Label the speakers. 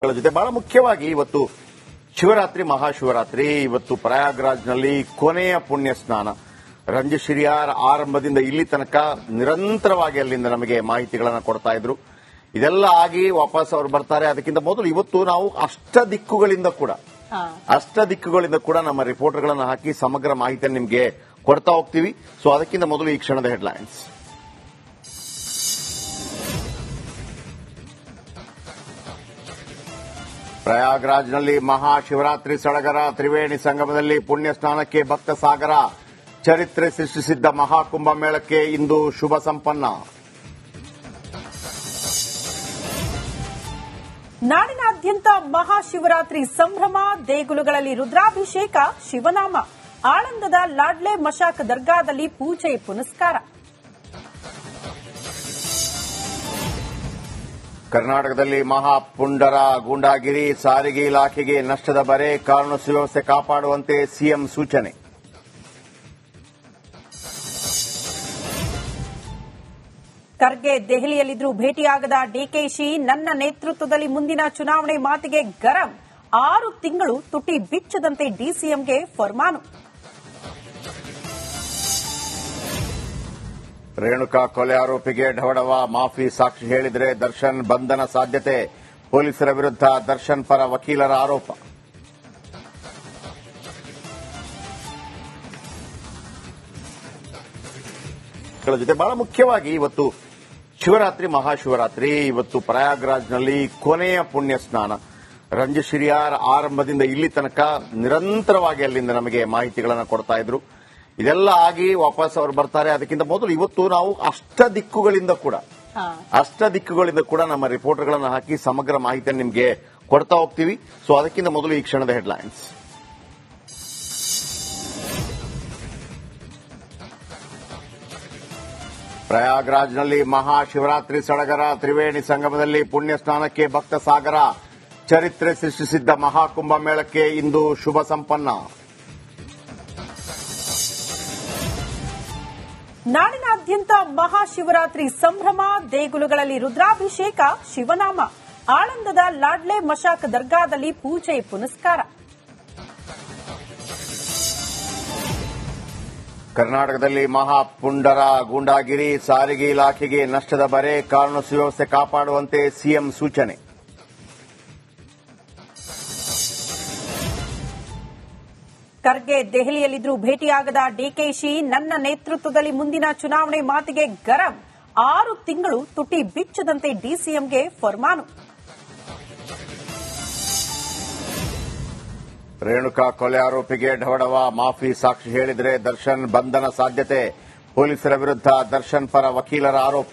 Speaker 1: ಜೊತೆ ಬಹಳ ಮುಖ್ಯವಾಗಿ ಇವತ್ತು ಶಿವರಾತ್ರಿ ಮಹಾಶಿವರಾತ್ರಿ ಇವತ್ತು ಪ್ರಯಾಗ್ರಾಜ್ನಲ್ಲಿ ಕೊನೆಯ ಪುಣ್ಯ ಸ್ನಾನ ರಂಜಶಿರಿಯಾರ್ ಆರಂಭದಿಂದ ಇಲ್ಲಿ ತನಕ ನಿರಂತರವಾಗಿ ಅಲ್ಲಿಂದ ನಮಗೆ ಮಾಹಿತಿಗಳನ್ನು ಕೊಡ್ತಾ ಇದ್ರು. ಇದೆಲ್ಲ ಆಗಿ ವಾಪಸ್ ಅವರು ಬರ್ತಾರೆ. ಅದಕ್ಕಿಂತ ಮೊದಲು ಇವತ್ತು ನಾವು ಅಷ್ಟ ದಿಕ್ಕುಗಳಿಂದ ಕೂಡ ನಮ್ಮ ರಿಪೋರ್ಟರ್ಗಳನ್ನು ಹಾಕಿ ಸಮಗ್ರ ಮಾಹಿತಿಯನ್ನು ನಿಮಗೆ ಕೊಡ್ತಾ ಹೋಗ್ತೀವಿ. ಸೊ ಅದಕ್ಕಿಂತ ಮೊದಲು ಈ ಕ್ಷಣದ ಹೆಡ್ಲೈನ್ಸ್. ಪ್ರಯಾಗ್ರಾಜ್ನಲ್ಲಿ ಮಹಾಶಿವರಾತ್ರಿ ಸಡಗರ, ತ್ರಿವೇಣಿ ಸಂಗಮದಲ್ಲಿ ಪುಣ್ಯ ಸ್ನಾನಕ್ಕೆ ಭಕ್ತ ಸಾಗರ, ಚರಿತ್ರೆ ಸೃಷ್ಟಿಸಿದ್ದ ಮಹಾಕುಂಭ ಮೇಳಕ್ಕೆ ಇಂದು ಶುಭ ಸಂಪನ್ನ.
Speaker 2: ನಾಡಿನಾದ್ಯಂತ ಮಹಾಶಿವರಾತ್ರಿ ಸಂಭ್ರಮ, ದೇಗುಲಗಳಲ್ಲಿ ರುದ್ರಾಭಿಷೇಕ, ಶಿವನಾಮ. ಆಳಂದದ ಲಾಡ್ಲೆ ಮಶಾಕ್ ದರ್ಗಾದಲ್ಲಿ ಪೂಜೆ ಪುನಸ್ಕಾರ.
Speaker 1: ಕರ್ನಾಟಕದಲ್ಲಿ ಮಹಾಪುಂಡರ ಗೂಂಡಾಗಿರಿ, ಸಾರಿಗೆ ಇಲಾಖೆಗೆ ನಷ್ಟದ ಬರೆ, ಕಾನೂನು ಸುವ್ಯವಸ್ಥೆ ಕಾಪಾಡುವಂತೆ ಸಿಎಂ ಸೂಚನೆ.
Speaker 2: ಖರ್ಗೆ ದೆಹಲಿಯಲ್ಲಿದ್ದರೂ ಭೇಟಿಯಾಗದ ಡಿಕೆಶಿ, ನನ್ನ ನೇತೃತ್ವದಲ್ಲಿ ಮುಂದಿನ ಚುನಾವಣೆ ಮಾತಿಗೆ ಗರಂ. 6 ತಿಂಗಳು ತುಟಿ ಬಿಚ್ಚದಂತೆ ಡಿಸಿಎಂಗೆ ಫರ್ಮಾನು.
Speaker 1: ರೇಣುಕಾ ಕೊಲೆ ಆರೋಪಿಗೆ ಢವಢವ, ಮಾಫಿ ಸಾಕ್ಷಿ ಹೇಳಿದರೆ ದರ್ಶನ್ ಬಂಧನ ಸಾಧ್ಯತೆ. ಪೊಲೀಸರ ವಿರುದ್ಧ ದರ್ಶನ್ ಪರ ವಕೀಲರ ಆರೋಪ. ಜೊತೆ ಬಹಳ ಮುಖ್ಯವಾಗಿ ಇವತ್ತು ಶಿವರಾತ್ರಿ ಮಹಾಶಿವರಾತ್ರಿ ಇವತ್ತು ಪ್ರಯಾಗ್ರಾಜ್ನಲ್ಲಿ ಕೊನೆಯ ಪುಣ್ಯ ಸ್ನಾನ ರಂಜಶಿರಿಯಾರ್ ಆರಂಭದಿಂದ ಇಲ್ಲಿ ತನಕ ನಿರಂತರವಾಗಿ ಅಲ್ಲಿಂದ ನಮಗೆ ಮಾಹಿತಿಗಳನ್ನು ಕೊಡ್ತಾ ಇದ್ರು. ಇದೆಲ್ಲ ಆಗಿ ವಾಪಸ್ ಅವರು ಬರ್ತಾರೆ. ಅದಕ್ಕಿಂತ ಮೊದಲು ಇವತ್ತು ನಾವು ಅಷ್ಟ ದಿಕ್ಕುಗಳಿಂದ ಕೂಡ ನಮ್ಮ ರಿಪೋರ್ಟರ್ಗಳನ್ನು ಹಾಕಿ ಸಮಗ್ರ ಮಾಹಿತಿಯನ್ನು ನಿಮಗೆ ಕೊಡ್ತಾ ಹೋಗ್ತೀವಿ. ಸೊ ಅದಕ್ಕಿಂತ ಮೊದಲು ಈ ಕ್ಷಣದ ಹೆಡ್ಲೈನ್ಸ್. ಪ್ರಯಾಗ್ರಾಜ್ನಲ್ಲಿ ಮಹಾಶಿವರಾತ್ರಿ ಸಡಗರ, ತ್ರಿವೇಣಿ ಸಂಗಮದಲ್ಲಿ ಪುಣ್ಯ ಸ್ನಾನಕ್ಕೆ ಭಕ್ತ ಸಾಗರ, ಚರಿತ್ರೆ ಸೃಷ್ಟಿಸಿದ್ದ ಮಹಾಕುಂಭ ಮೇಳಕ್ಕೆ ಇಂದು ಶುಭ ಸಂಪನ್ನ.
Speaker 2: ನಾಡಿನಾದ್ಯಂತ ಮಹಾಶಿವರಾತ್ರಿ ಸಂಭ್ರಮ, ದೇಗುಲಗಳಲ್ಲಿ ರುದ್ರಾಭಿಷೇಕ, ಶಿವನಾಮ. ಆಳಂದದ ಲಾಡ್ಲೆ ಮಶಾಕ್ ದರ್ಗಾದಲ್ಲಿ ಪೂಜೆ ಪುನಸ್ಕಾರ.
Speaker 1: ಕರ್ನಾಟಕದಲ್ಲಿ ಮಹಾಪುಂಡರ ಗೂಂಡಾಗಿರಿ, ಸಾರಿಗೆ ಇಲಾಖೆಗೆ ನಷ್ಟದ ಬರೆ, ಕಾನೂನು ಸುವ್ಯವಸ್ಥೆ ಕಾಪಾಡುವಂತೆ ಸಿಎಂ ಸೂಚನೆ.
Speaker 2: ಖರ್ಗೆ ದೆಹಲಿಯಲ್ಲಿದ್ದರೂ ಭೇಟಿಯಾಗದ ಡಿಕೆಶಿ, ನನ್ನ ನೇತೃತ್ವದಲ್ಲಿ ಮುಂದಿನ ಚುನಾವಣೆ ಮಾತಿಗೆ ಗರಂ. 6 ತಿಂಗಳು ತುಟಿ ಬಿಚ್ಚದಂತೆ ಡಿಸಿಎಂಗೆ ಫರ್ಮಾನು.
Speaker 1: ರೇಣುಕಾ ಕೊಲೆ ಆರೋಪಿಗೆ ಢವಢವ, ಮಾಫಿ ಸಾಕ್ಷಿ ಹೇಳಿದರೆ ದರ್ಶನ್ ಬಂಧನ ಸಾಧ್ಯತೆ. ಪೊಲೀಸರ ವಿರುದ್ಧ ದರ್ಶನ್ ಪರ ವಕೀಲರ ಆರೋಪ.